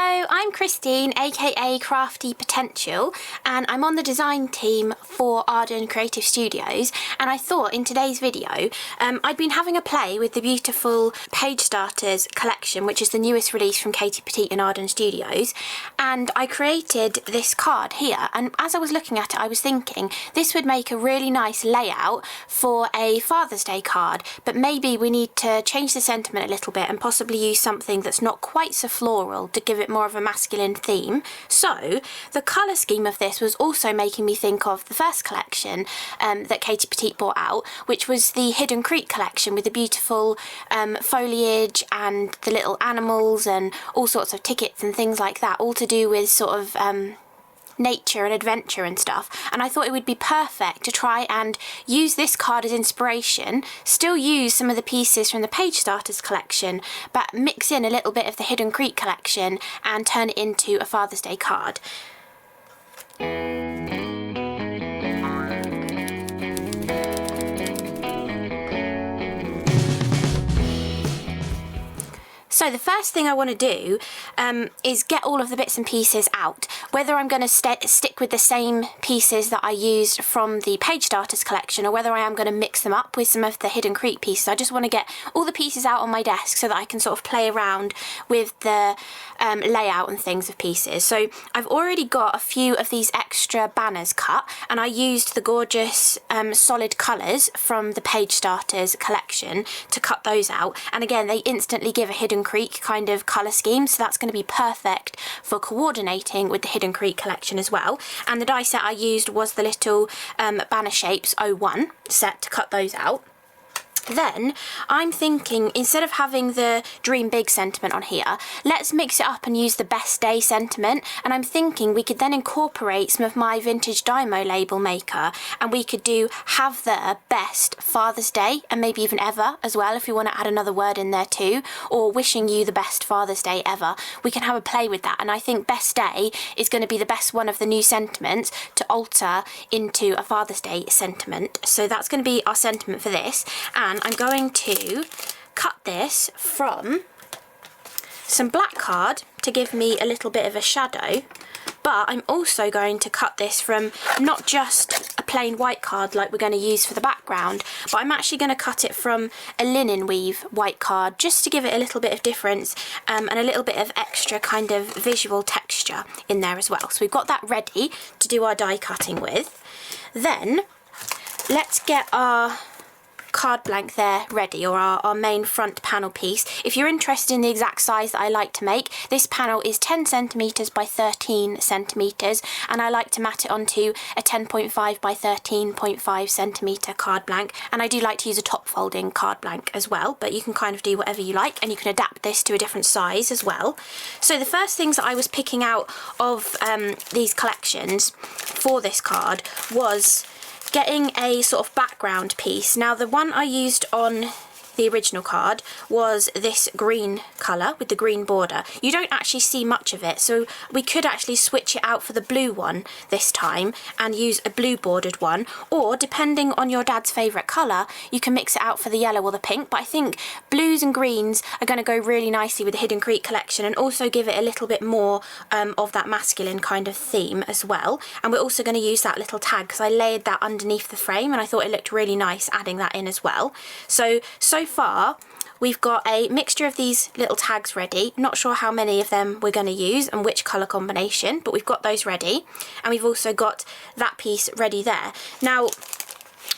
Hello, I'm Christine, aka Crafty Potential, and I'm on the design team for Arden Creative Studios. And I thought in today's video, I'd been having a play with the beautiful Page Starters collection, which is the newest release from Katie Petite and Arden Studios. And I created this card here, and as I was looking at it, I was thinking this would make a really nice layout for a Father's Day card, but maybe we need to change the sentiment a little bit and possibly use something that's not quite so floral to give it more of a masculine theme. So the colour scheme of this was also making me think of the first collection that Katie Petite brought out, which was the Hidden Creek collection with the beautiful foliage and the little animals and all sorts of tickets and things like that, all to do with sort of nature and adventure and stuff. And I thought it would be perfect to try and use this card as inspiration, still use some of the pieces from the Page Starters collection, but mix in a little bit of the Hidden Creek collection and turn it into a Father's Day card. So the first thing I want to do is get all of the bits and pieces out. Whether I'm going to stick with the same pieces that I used from the Page Starters collection, or whether I am going to mix them up with some of the Hidden Creek pieces. I just want to get all the pieces out on my desk so that I can sort of play around with the layout and things of pieces. So I've already got a few of these extra banners cut, and I used the gorgeous solid colours from the Page Starters collection to cut those out. And again, they instantly give a Hidden Creek kind of colour scheme, so that's going to be perfect for coordinating with the Hidden Creek collection as well. And the die set I used was the little Banner Shapes 01 set to cut those out. Then I'm thinking, instead of having the Dream Big sentiment on here, let's mix it up and use the Best Day sentiment. And I'm thinking we could then incorporate some of my vintage Dymo label maker, and we could do Have the Best Father's Day, and maybe even Ever as well, if we want to add another word in there too, or Wishing You the Best Father's Day Ever. We can have a play with that, and I think Best Day is going to be the best one of the new sentiments to alter into a Father's Day sentiment. So that's going to be our sentiment for this. And I'm going to cut this from some black card to give me a little bit of a shadow, but I'm also going to cut this from not just a plain white card like we're going to use for the background, but I'm actually going to cut it from a linen weave white card, just to give it a little bit of difference and a little bit of extra kind of visual texture in there as well. So we've got that ready to do our die cutting with. Then let's get our card blank there ready, or our main front panel piece. If you're interested in the exact size that I like to make, this panel is 10 centimeters by 13 centimeters, and I like to mat it onto a 10.5 by 13.5 centimeter card blank. And I do like to use a top folding card blank as well, but you can kind of do whatever you like, and you can adapt this to a different size as well. So the first things that I was picking out of these collections for this card was getting a sort of background piece. Now the one I used on the original card was this green colour with the green border. You don't actually see much of it, so we could actually switch it out for the blue one this time and use a blue bordered one, or depending on your dad's favourite colour, you can mix it out for the yellow or the pink. But I think blues and greens are going to go really nicely with the Hidden Creek collection, and also give it a little bit more of that masculine kind of theme as well. And we're also going to use that little tag because I layered that underneath the frame, and I thought it looked really nice adding that in as well. So far we've got a mixture of these little tags ready. Not sure how many of them we're going to use and which colour combination, but we've got those ready, and we've also got that piece ready there. Now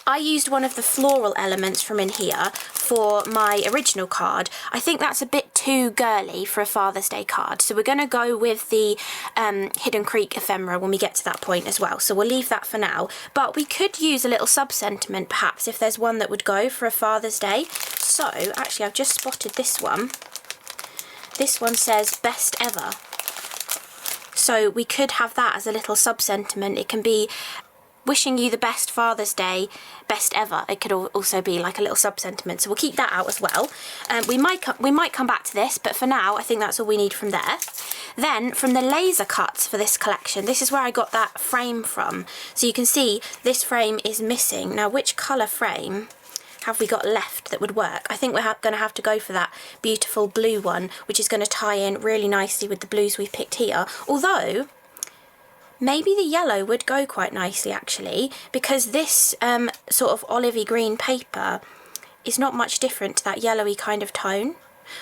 I used one of the floral elements from in here for my original card. I think that's a bit too girly for a Father's Day card, so we're going to go with the Hidden Creek ephemera when we get to that point as well. So we'll leave that for now, but we could use a little sub-sentiment perhaps if there's one that would go for a Father's Day. So actually I've just spotted this one. This one says Best Ever. So we could have that as a little sub-sentiment. It can be Wishing You the Best Father's Day, Best Ever. It could also be like a little sub-sentiment, so we'll keep that out as well. We might come back to this, but for now I think that's all we need from there. Then from the laser cuts for this collection, this is where I got that frame from. So you can see this frame is missing. Now which colour frame have we got left that would work? I think we're going to have to go for that beautiful blue one, which is going to tie in really nicely with the blues we've picked here. Although, maybe the yellow would go quite nicely actually, because this sort of olivey green paper is not much different to that yellowy kind of tone.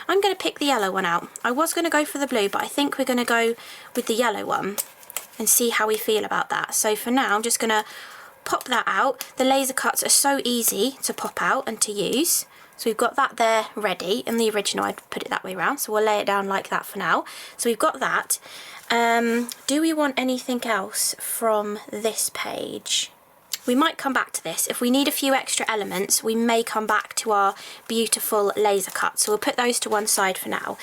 I'm going to pick the yellow one out. I was going to go for the blue, but I think we're going to go with the yellow one and see how we feel about that. So for now, I'm just going to pop that out. The laser cuts are so easy to pop out and to use. So we've got that there ready. In the original, I'd put it that way around. So we'll lay it down like that for now. So we've got that. Do we want anything else from this page? We might come back to this. If we need a few extra elements, we may come back to our beautiful laser cut. So we'll put those to one side for now.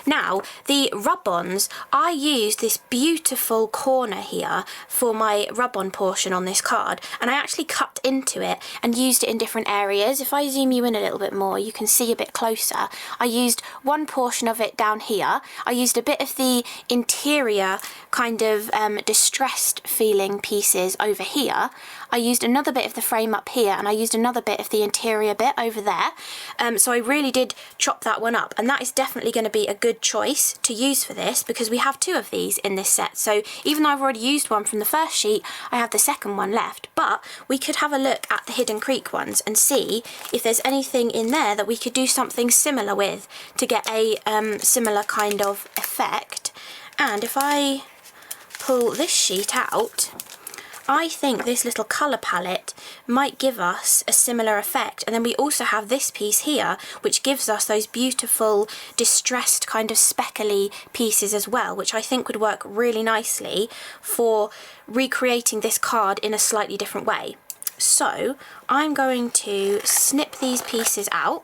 Now, the rub-ons, I used this beautiful corner here for my rub-on portion on this card, and I actually cut into it and used it in different areas. If I zoom you in a little bit more, you can see a bit closer. I used one portion of it down here. I used a bit of the interior kind of distressed feeling pieces over here. I used another bit of the frame up here, and I used another bit of the interior bit over there. So I really did chop that one up, and that is definitely going to be a good choice to use for this because we have two of these in this set. So even though I've already used one from the first sheet, I have the second one left. But we could have a look at the Hidden Creek ones and see if there's anything in there that we could do something similar with to get a similar kind of effect. And if I pull this sheet out, I think this little colour palette might give us a similar effect. And then we also have this piece here, which gives us those beautiful distressed kind of speckly pieces as well, which I think would work really nicely for recreating this card in a slightly different way. So I'm going to snip these pieces out.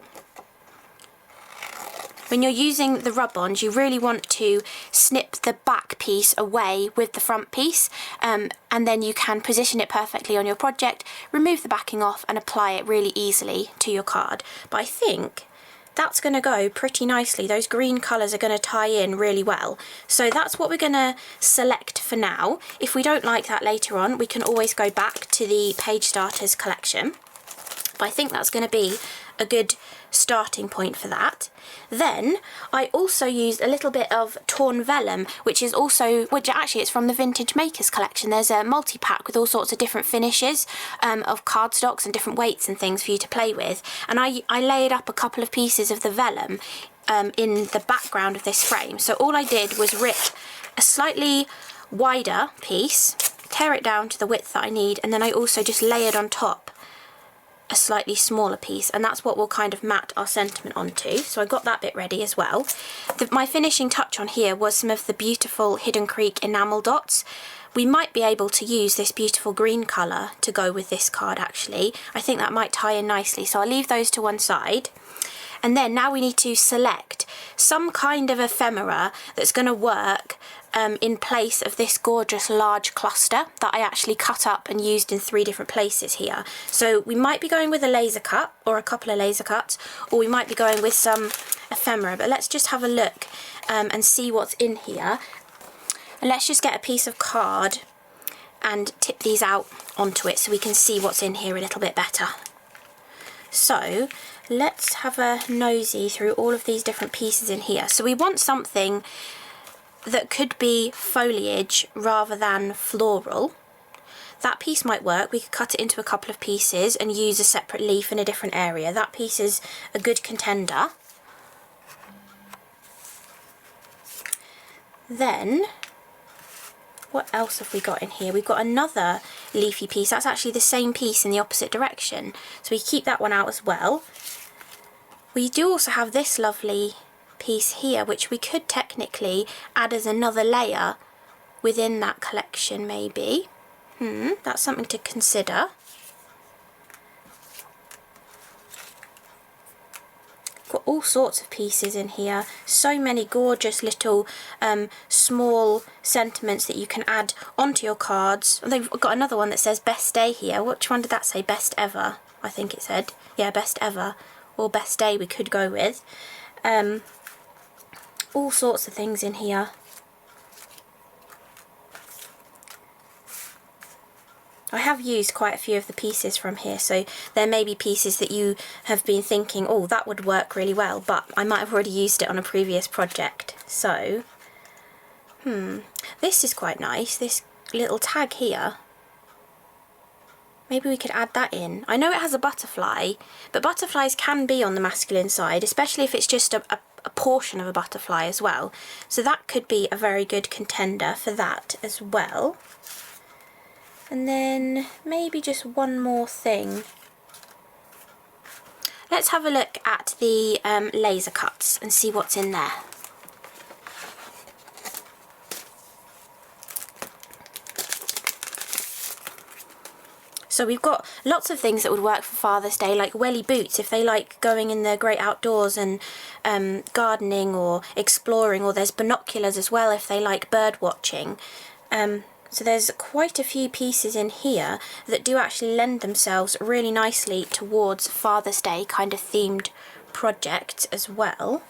When you're using the rub-ons, you really want to snip the back piece away with the front piece, and then you can position it perfectly on your project, remove the backing off and apply it really easily to your card. But I think that's going to go pretty nicely. Those green colours are going to tie in really well. So that's what we're going to select for now. If we don't like that later on, we can always go back to the Page Starters collection. But I think that's going to be a good starting point for that. Then I also used a little bit of torn vellum, which actually it's from the Vintage Makers collection. There's a multi-pack with all sorts of different finishes of cardstocks and different weights and things for you to play with. And I laid up a couple of pieces of the vellum in the background of this frame. So all I did was rip a slightly wider piece, tear it down to the width that I need, and then I also just layered on top a slightly smaller piece, and that's what we'll kind of mat our sentiment onto. So I got that bit ready as well. My finishing touch on here was some of the beautiful Hidden Creek enamel dots. We might be able to use this beautiful green colour to go with this card actually. I think that might tie in nicely, so I'll leave those to one side. And then now we need to select some kind of ephemera that's going to work in place of this gorgeous large cluster that I actually cut up and used in 3 different places here. So we might be going with a laser cut or a couple of laser cuts, or we might be going with some ephemera, but let's just have a look and see what's in here. And let's just get a piece of card and tip these out onto it so we can see what's in here a little bit better. So let's have a nosy through all of these different pieces in here. So we want something that could be foliage rather than floral. That piece might work. We could cut it into a couple of pieces and use a separate leaf in a different area. That piece is a good contender. Then, what else have we got in here? We've got another leafy piece. That's actually the same piece in the opposite direction. So we keep that one out as well. We do also have this lovely piece here, which we could technically add as another layer within that collection maybe. That's something to consider. Got all sorts of pieces in here. So many gorgeous little small sentiments that you can add onto your cards. And they've got another one that says best day here. Which one did that say? Best ever, I think it said. Yeah, best ever or best day we could go with. All sorts of things in here. I have used quite a few of the pieces from here, so there may be pieces that you have been thinking, oh, that would work really well, but I might have already used it on a previous project. So, this is quite nice, this little tag here. Maybe we could add that in. I know it has a butterfly, but butterflies can be on the masculine side, especially if it's just a portion of a butterfly as well. So that could be a very good contender for that as well. And then maybe just one more thing. Let's have a look at the laser cuts and see what's in there. So we've got lots of things that would work for Father's Day, like welly boots if they like going in the great outdoors and gardening or exploring, or there's binoculars as well if they like bird watching. So there's quite a few pieces in here that do actually lend themselves really nicely towards Father's Day kind of themed project as well.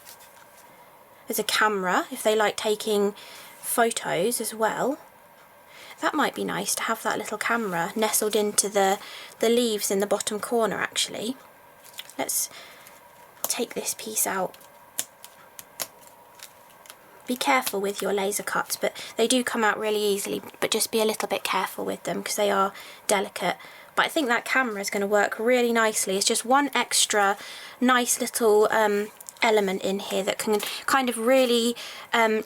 There's a camera if they like taking photos as well. That might be nice to have that little camera nestled into the leaves in the bottom corner actually. Let's take this piece out. Be careful with your laser cuts, but they do come out really easily, but just be a little bit careful with them because they are delicate. But I think that camera is going to work really nicely. It's just one extra nice little element in here that can kind of really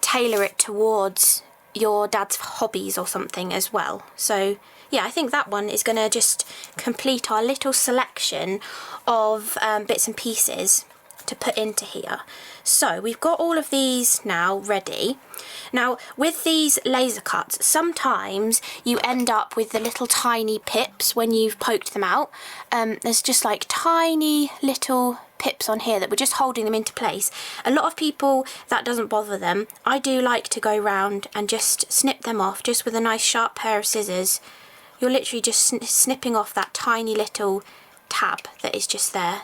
tailor it towards your dad's hobbies or something as well. So yeah, I think that one is going to just complete our little selection of bits and pieces to put into here. So we've got all of these now ready. Now with these laser cuts, sometimes you end up with the little tiny pips when you've poked them out. There's just like tiny little pips on here that we're just holding them into place. A lot of people, that doesn't bother them. I do like to go round and just snip them off just with a nice sharp pair of scissors. You're literally just snipping off that tiny little tab that is just there.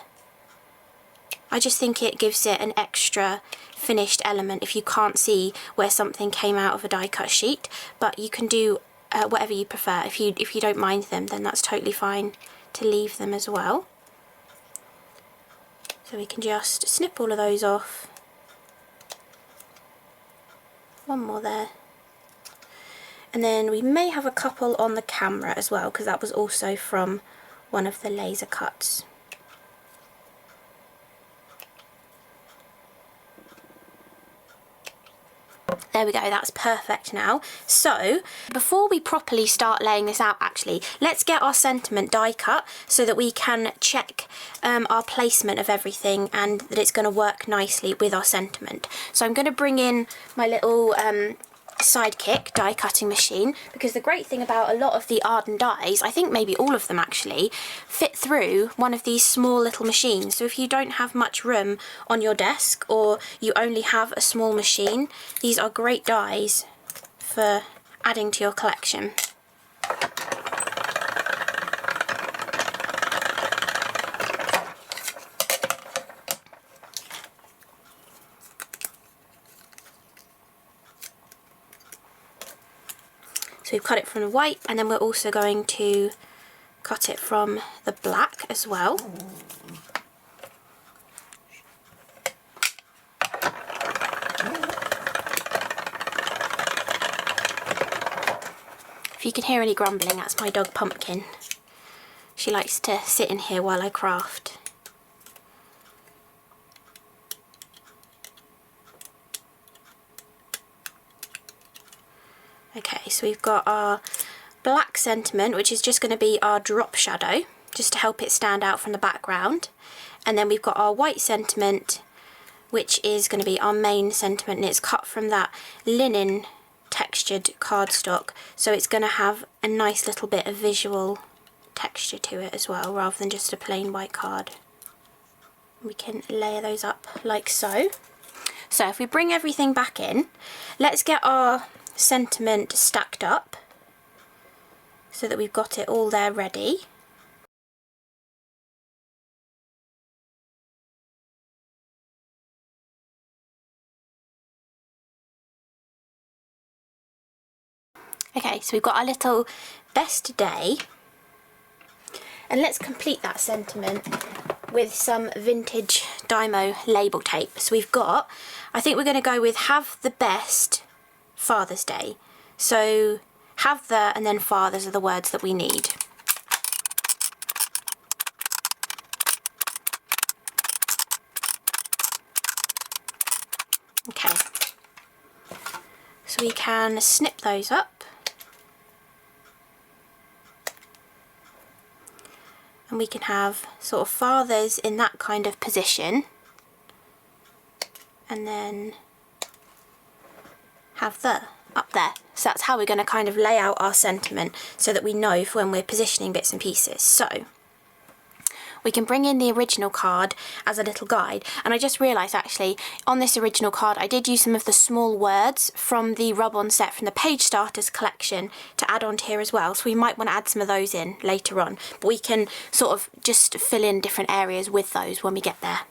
I just think it gives it an extra finished element if you can't see where something came out of a die cut sheet, but you can do whatever you prefer. If you don't mind them, then that's totally fine to leave them as well. So we can just snip all of those off. One more there. And then we may have a couple on the camera as well, because that was also from one of the laser cuts. There we go, that's perfect now. So, before we properly start laying this out actually, let's get our sentiment die cut so that we can check our placement of everything and that it's going to work nicely with our sentiment. So I'm going to bring in my little sidekick die cutting machine, because the great thing about a lot of the Arden dies, I think maybe all of them actually, fit through one of these small little machines. So if you don't have much room on your desk or you only have a small machine, these are great dies for adding to your collection. So we've cut it from the white, and then we're also going to cut it from the black as well. If you can hear any grumbling, that's my dog Pumpkin. She likes to sit in here while I craft. Okay, so we've got our black sentiment, which is just going to be our drop shadow, just to help it stand out from the background. And then we've got our white sentiment, which is going to be our main sentiment, and it's cut from that linen textured cardstock, so it's going to have a nice little bit of visual texture to it as well, rather than just a plain white card. We can layer those up like so. So if we bring everything back in, let's get our sentiment stacked up so that we've got it all there ready. Okay, so we've got our little best day And let's complete that sentiment with some vintage Dymo label tape. So we've got, I think we're going to go with have the best Father's Day. So have the and then fathers are the words that we need. Okay, so we can snip those up and we can have sort of fathers in that kind of position, and then have the up there. So that's how we're going to kind of lay out our sentiment so that we know for when we're positioning bits and pieces. So we can bring in the original card as a little guide. And I just realised actually on this original card I did use some of the small words from the rub-on set from the Page Starters collection to add on to here as well. So we might want to add some of those in later on. But we can sort of just fill in different areas with those when we get there.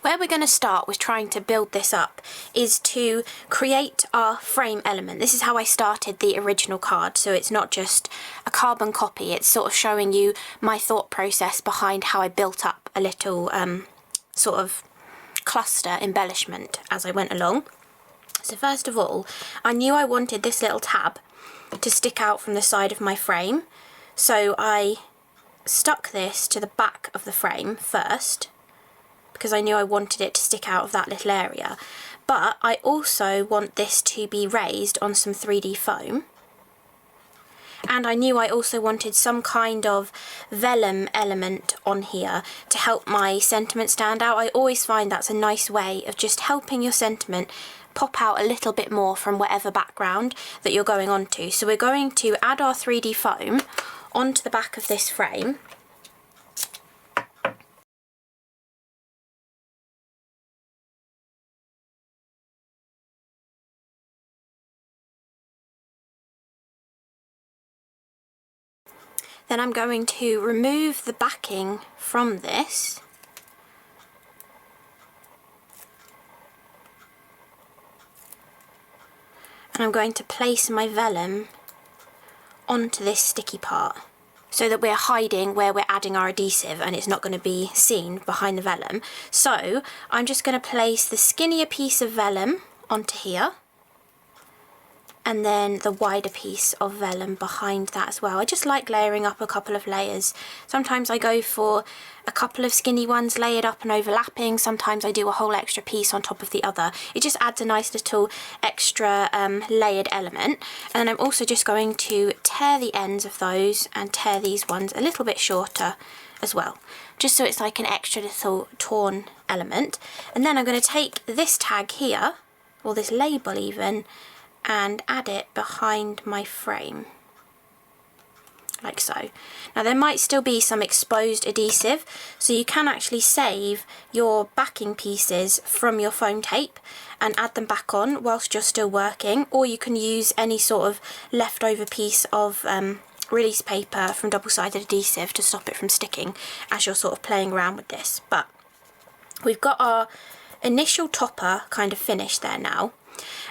Where we're going to start with trying to build this up is to create our frame element. This is how I started the original card, so it's not just a carbon copy, it's sort of showing you my thought process behind how I built up a little sort of cluster embellishment as I went along. So first of all, I knew I wanted this little tab to stick out from the side of my frame, so I stuck this to the back of the frame first, because I knew I wanted it to stick out of that little area. But I also want this to be raised on some 3D foam. And I knew I also wanted some kind of vellum element on here to help my sentiment stand out. I always find that's a nice way of just helping your sentiment pop out a little bit more from whatever background that you're going on to. So we're going to add our 3D foam onto the back of this frame. Then I'm going to remove the backing from this. And I'm going to place my vellum onto this sticky part so that we're hiding where we're adding our adhesive and it's not going to be seen behind the vellum. So I'm just going to place the skinnier piece of vellum onto here, and then the wider piece of vellum behind that as well. I just like layering up a couple of layers. Sometimes I go for a couple of skinny ones layered up and overlapping. Sometimes I do a whole extra piece on top of the other. It just adds a nice little extra layered element. And then I'm also just going to tear the ends of those and tear these ones a little bit shorter as well, just so it's like an extra little torn element. And then I'm going to take this tag here, or this label even, and add it behind my frame, like so. Now there might still be some exposed adhesive, so you can actually save your backing pieces from your foam tape and add them back on whilst you're still working, or you can use any sort of leftover piece of release paper from double-sided adhesive to stop it from sticking as you're sort of playing around with this. But we've got our initial topper kind of finished there now.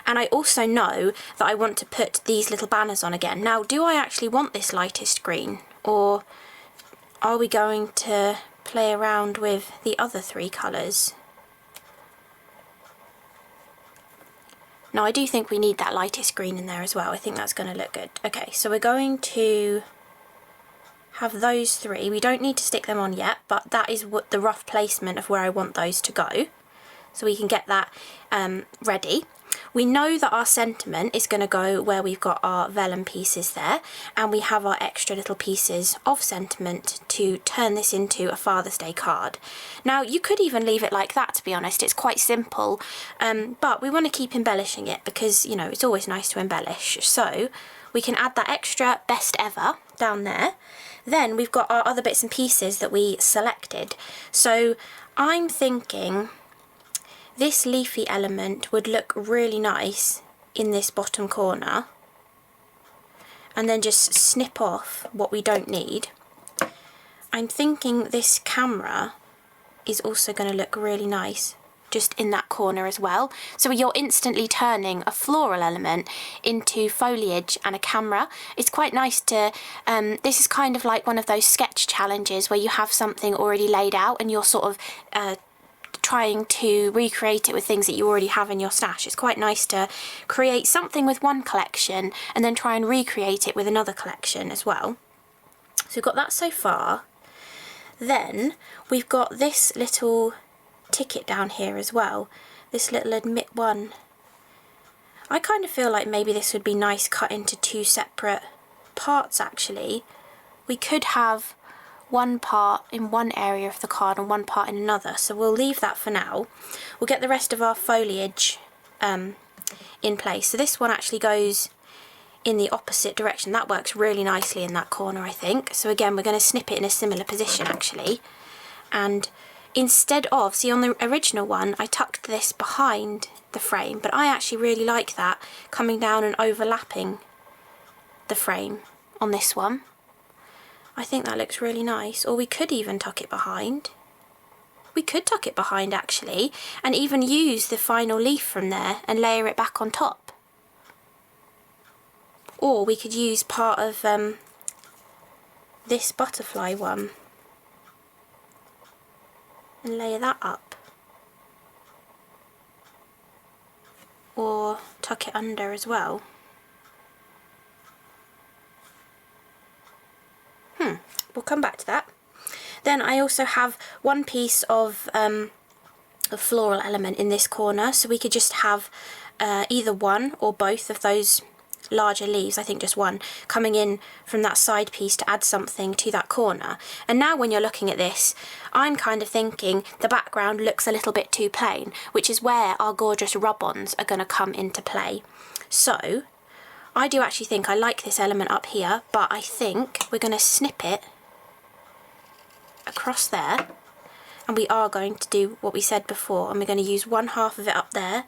And I also know that I want to put these little banners on again. Now, do I actually want this lightest green, or are we going to play around with the other three colours? No, I do think we need that lightest green in there as well. I think that's going to look good. Okay, so we're going to have those three. We don't need to stick them on yet, but that is what the rough placement of where I want those to go. So we can get that ready. We know that our sentiment is going to go where we've got our vellum pieces there, and we have our extra little pieces of sentiment to turn this into a Father's Day card. Now, you could even leave it like that, to be honest. It's quite simple, but we want to keep embellishing it because, you know, it's always nice to embellish. So we can add that extra best ever down there. Then we've got our other bits and pieces that we selected. So I'm thinking this leafy element would look really nice in this bottom corner, and then just snip off what we don't need. I'm thinking this camera is also going to look really nice just in that corner as well. So you're instantly turning a floral element into foliage and a camera. It's quite nice to, this is kind of like one of those sketch challenges where you have something already laid out and you're sort of trying to recreate it with things that you already have in your stash. It's quite nice to create something with one collection and then try and recreate it with another collection as well. So we've got that so far. Then we've got this little ticket down here as well, this little admit one. I kind of feel like maybe this would be nice cut into two separate parts actually. We could have one part in one area of the card and one part in another, so we'll leave that for now. We'll get the rest of our foliage in place. So this one actually goes in the opposite direction. That works really nicely in that corner, I think. So again, we're going to snip it in a similar position actually, and instead of, see on the original one I tucked this behind the frame, but I actually really like that coming down and overlapping the frame on this one. I think that looks really nice. Or we could even tuck it behind. We could tuck it behind actually, and even use the final leaf from there and layer it back on top. Or we could use part of this butterfly one and layer that up. Or tuck it under as well. We'll come back to that. Then I also have one piece of a floral element in this corner, so we could just have either one or both of those larger leaves, I think just one, coming in from that side piece to add something to that corner. And now when you're looking at this, I'm kind of thinking the background looks a little bit too plain, which is where our gorgeous rub-ons are going to come into play. So I do actually think I like this element up here, but I think we're going to snip it across there, and we are going to do what we said before, and we're going to use one half of it up there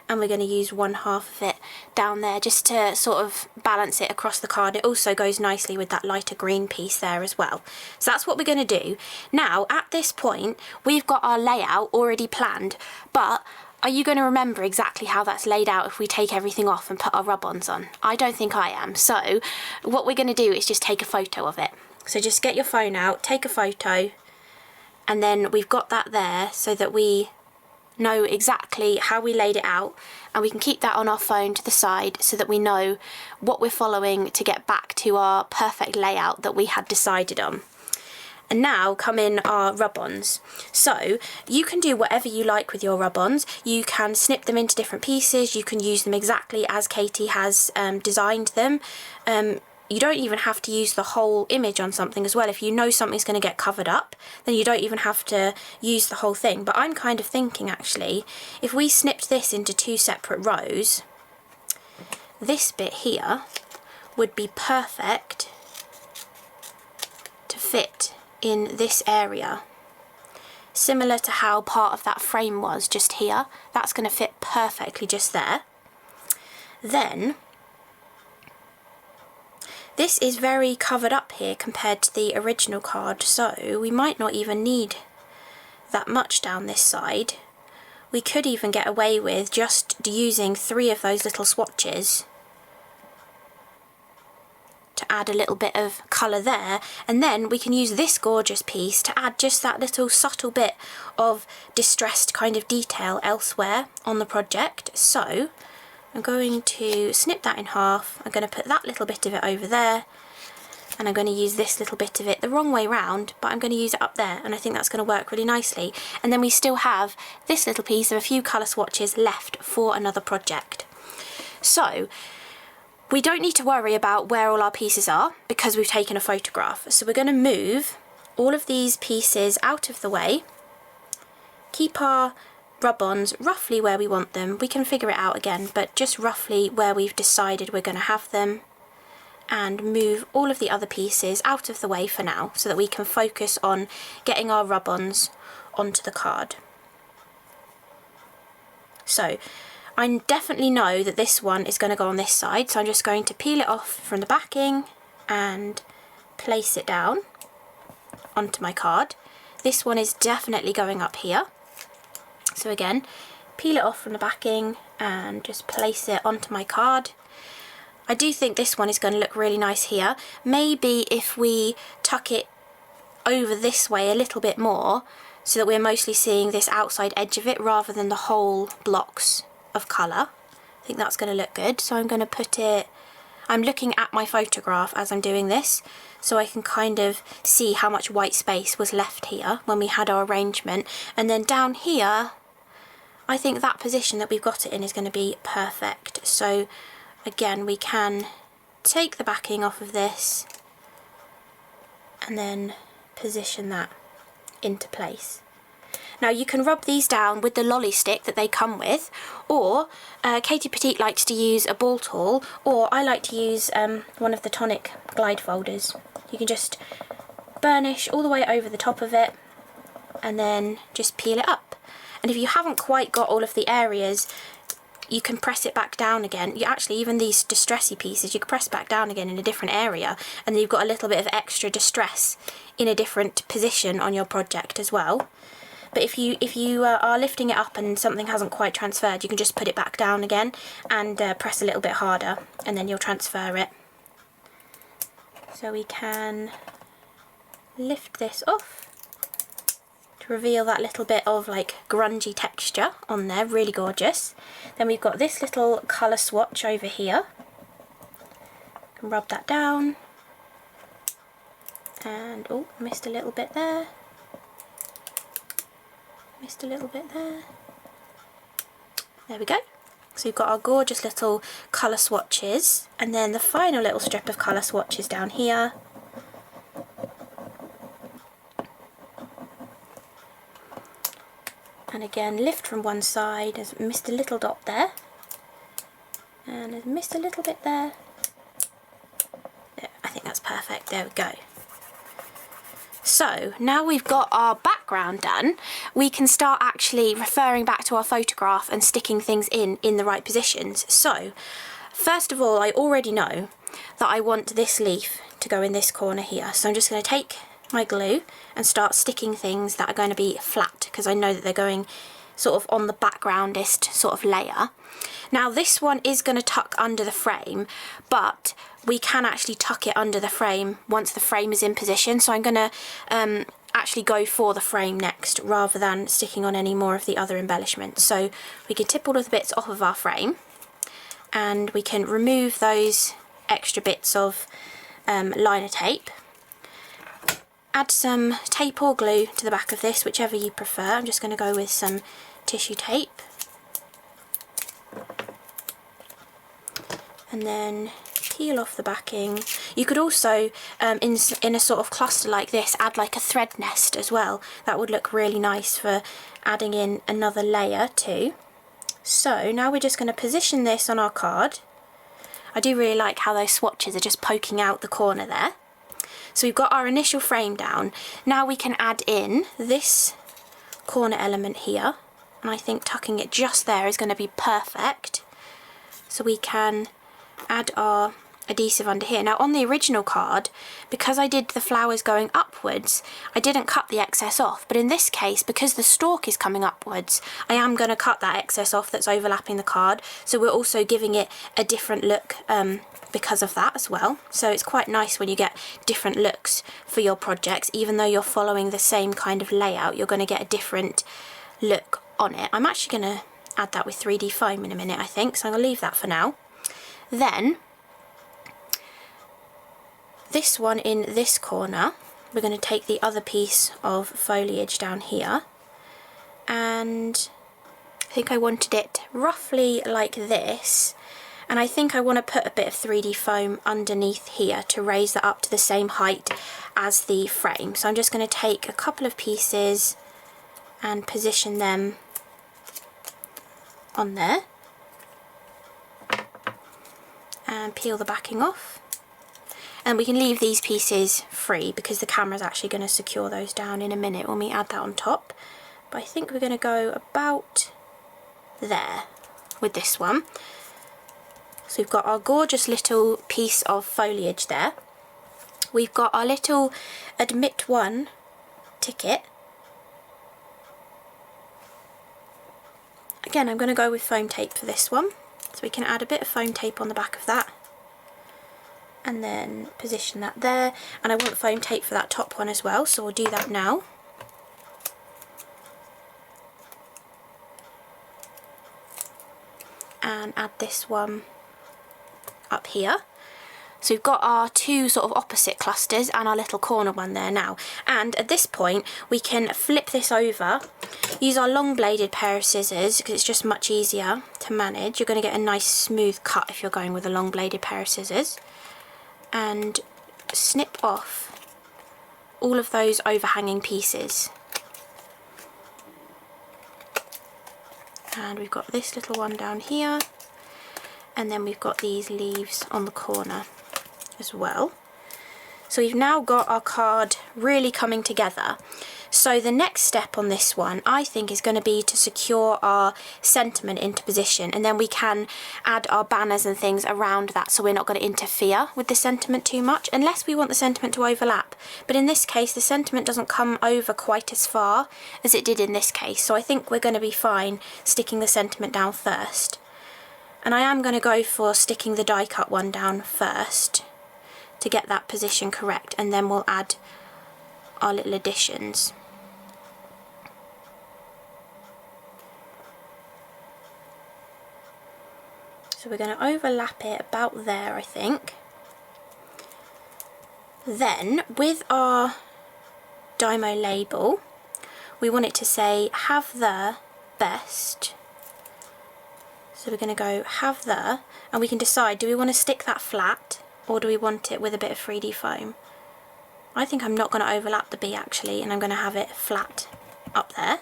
and we're going to use one half of it down there just to sort of balance it across the card. It also goes nicely with that lighter green piece there as well. So that's what we're going to do. Now at this point we've got our layout already planned, but are you going to remember exactly how that's laid out if we take everything off and put our rub-ons on? I don't think I am. So what we're going to do is just take a photo of it. So just get your phone out, take a photo, and then we've got that there so that we know exactly how we laid it out, and we can keep that on our phone to the side so that we know what we're following to get back to our perfect layout that we had decided on. And now come in our rub-ons. So you can do whatever you like with your rub-ons. You can snip them into different pieces, you can use them exactly as Katie has designed them. You don't even have to use the whole image on something as well. If you know something's going to get covered up, then you don't even have to use the whole thing. But I'm kind of thinking actually, if we snipped this into two separate rows, this bit here would be perfect to fit in this area. Similar to how part of that frame was just here. That's going to fit perfectly just there. Then this is very covered up here compared to the original card, so we might not even need that much down this side. We could even get away with just using 3 of those little swatches to add a little bit of colour there, and then we can use this gorgeous piece to add just that little subtle bit of distressed kind of detail elsewhere on the project. So I'm going to snip that in half, I'm going to put that little bit of it over there, and I'm going to use this little bit of it the wrong way round, but I'm going to use it up there, and I think that's going to work really nicely. And then we still have this little piece of a few colour swatches left for another project. So we don't need to worry about where all our pieces are because we've taken a photograph. So we're going to move all of these pieces out of the way, keep our rub-ons roughly where we want them. We can figure it out again, but just roughly where we've decided we're going to have them, and move all of the other pieces out of the way for now so that we can focus on getting our rub-ons onto the card. So I definitely know that this one is going to go on this side, so I'm just going to peel it off from the backing and place it down onto my card. This one is definitely going up here. So again, peel it off from the backing and just place it onto my card. I do think this one is going to look really nice here. Maybe if we tuck it over this way a little bit more, so that we're mostly seeing this outside edge of it rather than the whole blocks of colour. I think that's going to look good. So I'm going to put it, I'm looking at my photograph as I'm doing this, so I can kind of see how much white space was left here when we had our arrangement. And then down here, I think that position that we've got it in is going to be perfect. So again, we can take the backing off of this and then position that into place. Now you can rub these down with the lolly stick that they come with, or Katie Petite likes to use a ball tool, or I like to use one of the tonic glide folders. You can just burnish all the way over the top of it and then just peel it up. And if you haven't quite got all of the areas, you can press it back down again. You actually, even these distressy pieces, you can press back down again in a different area, and then you've got a little bit of extra distress in a different position on your project as well. But if you are lifting it up and something hasn't quite transferred, you can just put it back down again and press a little bit harder, and then you'll transfer it. So we can lift this off to reveal that little bit of like grungy texture on there, really gorgeous. Then we've got this little colour swatch over here. Can rub that down. And, oh, missed a little bit there. Missed a little bit there. There we go. So we've got our gorgeous little colour swatches, and then the final little strip of colour swatches down here. And again, lift from one side. I've missed a little dot there. And I've missed a little bit there. There, I think that's perfect. There we go. So now we've got our background done, we can start actually referring back to our photograph and sticking things in the right positions. So first of all, I already know that I want this leaf to go in this corner here. So I'm just going to take my glue and start sticking things that are going to be flat, because I know that they're going sort of on the backgroundist sort of layer. Now this one is going to tuck under the frame, but we can actually tuck it under the frame once the frame is in position. So I'm going to actually go for the frame next rather than sticking on any more of the other embellishments. So we can tip all of the bits off of our frame, and we can remove those extra bits of liner tape. Add some tape or glue to the back of this, whichever you prefer. I'm just going to go with some tissue tape. And then peel off the backing. You could also, in a sort of cluster like this, add like a thread nest as well. That would look really nice for adding in another layer too. So now we're just going to position this on our card. I do really like how those swatches are just poking out the corner there. So we've got our initial frame down. Now we can add in this corner element here, and I think tucking it just there is going to be perfect. So we can add our adhesive under here. Now on the original card, because I did the flowers going upwards, I didn't cut the excess off, but in this case, because the stalk is coming upwards, I am going to cut that excess off that's overlapping the card, so we're also giving it a different look because of that as well. So it's quite nice when you get different looks for your projects. Even though you're following the same kind of layout, you're going to get a different look on it. I'm actually going to add that with 3D foam in a minute, I think, so I'm going to leave that for now. Then this one in this corner, we're going to take the other piece of foliage down here, and I think I wanted it roughly like this, and I think I want to put a bit of 3D foam underneath here to raise that up to the same height as the frame. So I'm just going to take a couple of pieces and position them on there and peel the backing off. And we can leave these pieces free because the camera's actually going to secure those down in a minute when we add that on top. But I think we're going to go about there with this one. So we've got our gorgeous little piece of foliage there. We've got our little Admit One ticket. again, I'm going to go with foam tape for this one. So we can add a bit of foam tape on the back of that. And then position that there. And I want foam tape for that top one as well, so we'll do that now. And add this one up here. So we've got our two sort of opposite clusters and our little corner one there now. And at this point we can flip this over, use our long bladed pair of scissors because it's just much easier to manage. You're going to get a nice smooth cut if you're going with a long bladed pair of scissors. And snip off all of those overhanging pieces. And we've got this little one down here, and then we've got these leaves on the corner as well. So we've now got our card really coming together. So the next step on this one, I think, is going to be to secure our sentiment into position, and then we can add our banners and things around that so we're not going to interfere with the sentiment too much, unless we want the sentiment to overlap. But in this case, the sentiment doesn't come over quite as far as it did in this case, so I think we're going to be fine sticking the sentiment down first. And I am going to go for sticking the die cut one down first to get that position correct, and then we'll add our little additions. So we're going to overlap it about there, I think. Then with our Dymo label, we want it to say have the best. So we're going to go have the, and we can decide, do we want to stick that flat or do we want it with a bit of 3D foam? I think I'm not going to overlap the B actually, and I'm going to have it flat up there.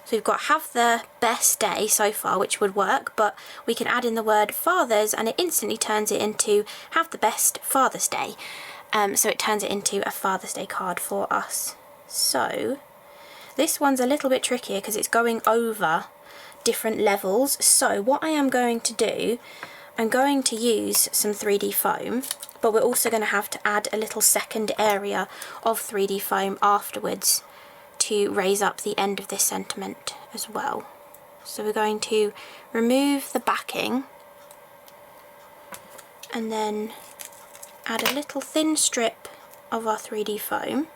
So we've got have the best day so far, which would work, but we can add in the word fathers and it instantly turns it into have the best Father's Day. So it turns it into a Father's Day card for us. So this one's a little bit trickier because it's going over different levels. So what I am going to do, I'm going to use some 3D foam, but we're also going to have to add a little second area of 3D foam afterwards to raise up the end of this sentiment as well. So we're going to remove the backing and then add a little thin strip of our 3D foam.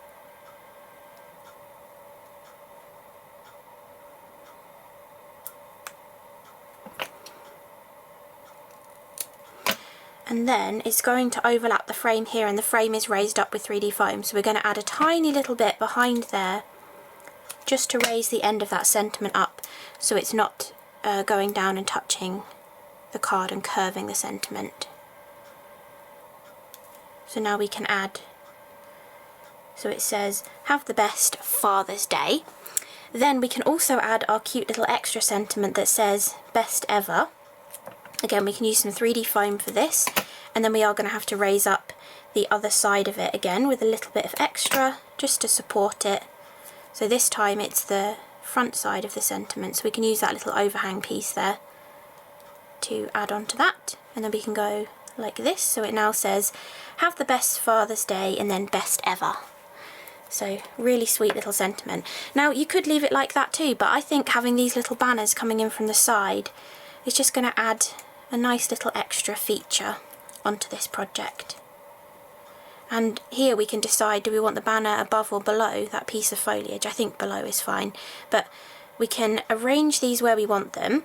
And then it's going to overlap the frame here, and the frame is raised up with 3D foam, so we're going to add a tiny little bit behind there just to raise the end of that sentiment up so it's not going down and touching the card and curving the sentiment. So now we can add, so it says have the best Father's Day. Then we can also add our cute little extra sentiment that says best ever. Again, we can use some 3D foam for this, and then we are going to have to raise up the other side of it again with a little bit of extra just to support it. So this time it's the front side of the sentiment, so we can use that little overhang piece there to add on to that, and then we can go like this, so it now says have the best Father's Day and then best ever. So really sweet little sentiment. Now you could leave it like that too, but I think having these little banners coming in from the side is just going to add a nice little extra feature onto this project. And here we can decide, do we want the banner above or below that piece of foliage? I think below is fine, but we can arrange these where we want them.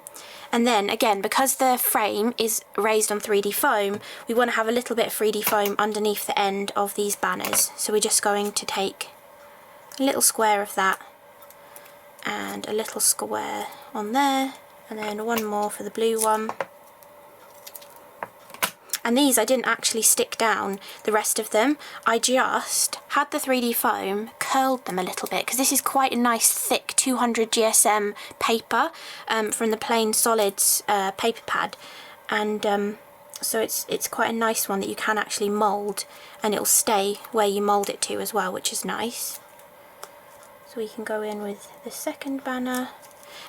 And then again, because the frame is raised on 3D foam, we want to have a little bit of 3D foam underneath the end of these banners. So we're just going to take a little square of that and a little square on there, and then one more for the blue one. And these I didn't actually stick down the rest of them, I just had the 3D foam, curled them a little bit, because this is quite a nice thick 200 GSM paper from the Plain Solids paper pad, and so it's quite a nice one that you can actually mould, and it'll stay where you mould it to as well, which is nice. So we can go in with the second banner.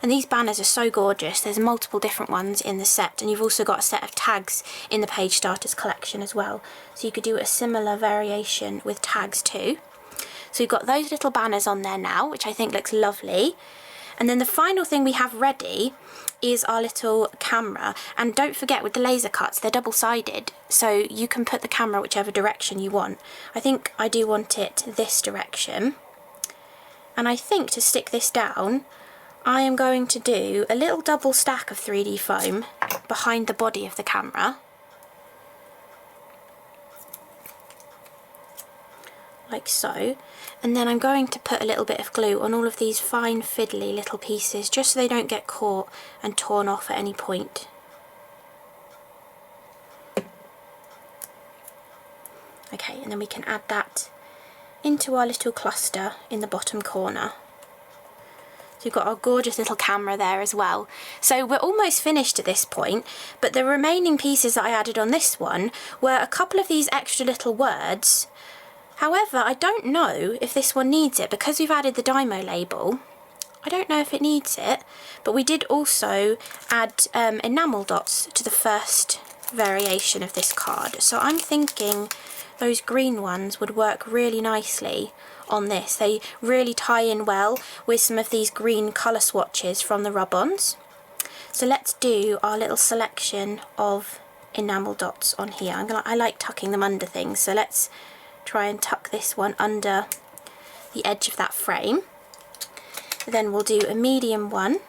And these banners are so gorgeous. There's multiple different ones in the set, and you've also got a set of tags in the Page Starters collection as well. So you could do a similar variation with tags too. So you've got those little banners on there now, which I think looks lovely. And then the final thing we have ready is our little camera, and don't forget with the laser cuts they're double-sided, so you can put the camera whichever direction you want. I think I do want it this direction, and I think to stick this down I am going to do a little double stack of 3D foam behind the body of the camera, like so, and then I'm going to put a little bit of glue on all of these fine fiddly little pieces just so they don't get caught and torn off at any point. Okay, and then we can add that into our little cluster in the bottom corner. So we've got our gorgeous little camera there as well. So we're almost finished at this point, but the remaining pieces that I added on this one were a couple of these extra little words. However, I don't know if this one needs it because we've added the Dymo label. I don't know if it needs it, but we did also add enamel dots to the first variation of this card. So I'm thinking those green ones would work really nicely on this. They really tie in well with some of these green colour swatches from the rub-ons. So let's do our little selection of enamel dots on here. I like tucking them under things, so let's try and tuck this one under the edge of that frame. Then we'll do a medium one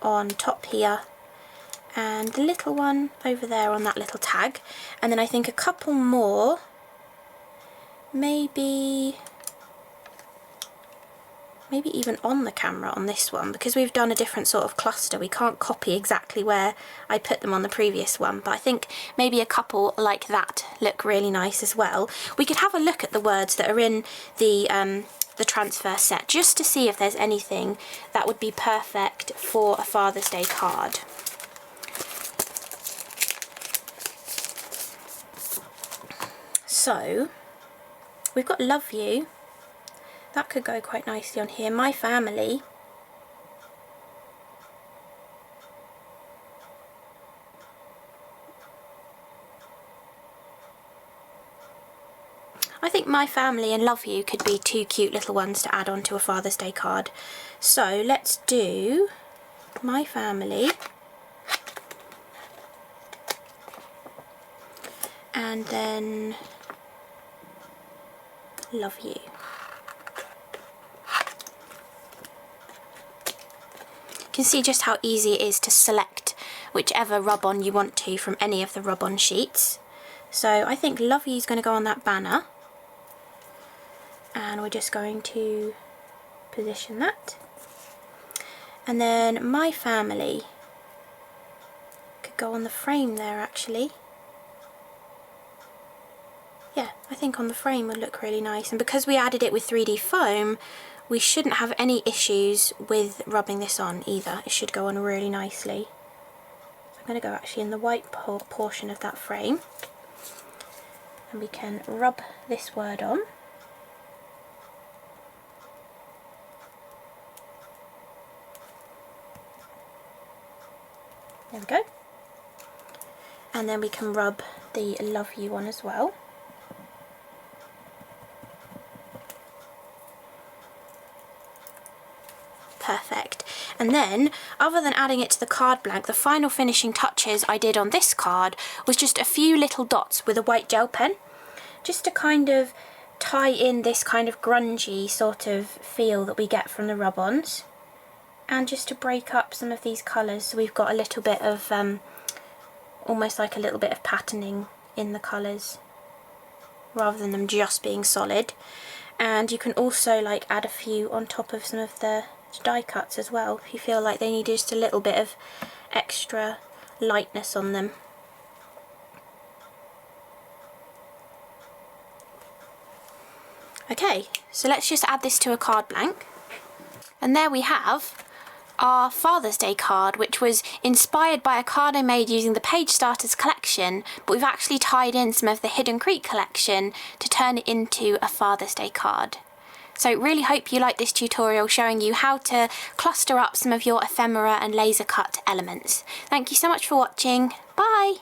on top here and the little one over there on that little tag, and then I think a couple more, maybe even on the camera on this one, because we've done a different sort of cluster. We can't copy exactly where I put them on the previous one, but I think maybe a couple like that look really nice as well. We could have a look at the words that are in the transfer set just to see if there's anything that would be perfect for a Father's Day card. So we've got love you. That could go quite nicely on here. My family. I think my family and love you could be two cute little ones to add on to a Father's Day card. So let's do my family. And then love you. You can see just how easy it is to select whichever rub-on you want to from any of the rub-on sheets. So I think love you is going to go on that banner, and we're just going to position that. And then my family could go on the frame there actually. Yeah, I think on the frame would look really nice, and because we added it with 3D foam we shouldn't have any issues with rubbing this on either. It should go on really nicely. So I'm going to go actually in the white portion of that frame, and we can rub this word on. There we go. And then we can rub the love you on as well. Perfect. And then, other than adding it to the card blank, the final finishing touches I did on this card was just a few little dots with a white gel pen, just to kind of tie in this kind of grungy sort of feel that we get from the rub-ons, and just to break up some of these colours so we've got a little bit of almost like a little bit of patterning in the colours rather than them just being solid. And you can also like add a few on top of some of the die cuts as well if you feel like they need just a little bit of extra lightness on them. Okay, so let's just add this to a card blank, and there we have our Father's Day card, which was inspired by a card I made using the Page Starters collection, but we've actually tied in some of the Hidden Creek collection to turn it into a Father's Day card. So really hope you like this tutorial showing you how to cluster up some of your ephemera and laser cut elements. Thank you so much for watching. Bye!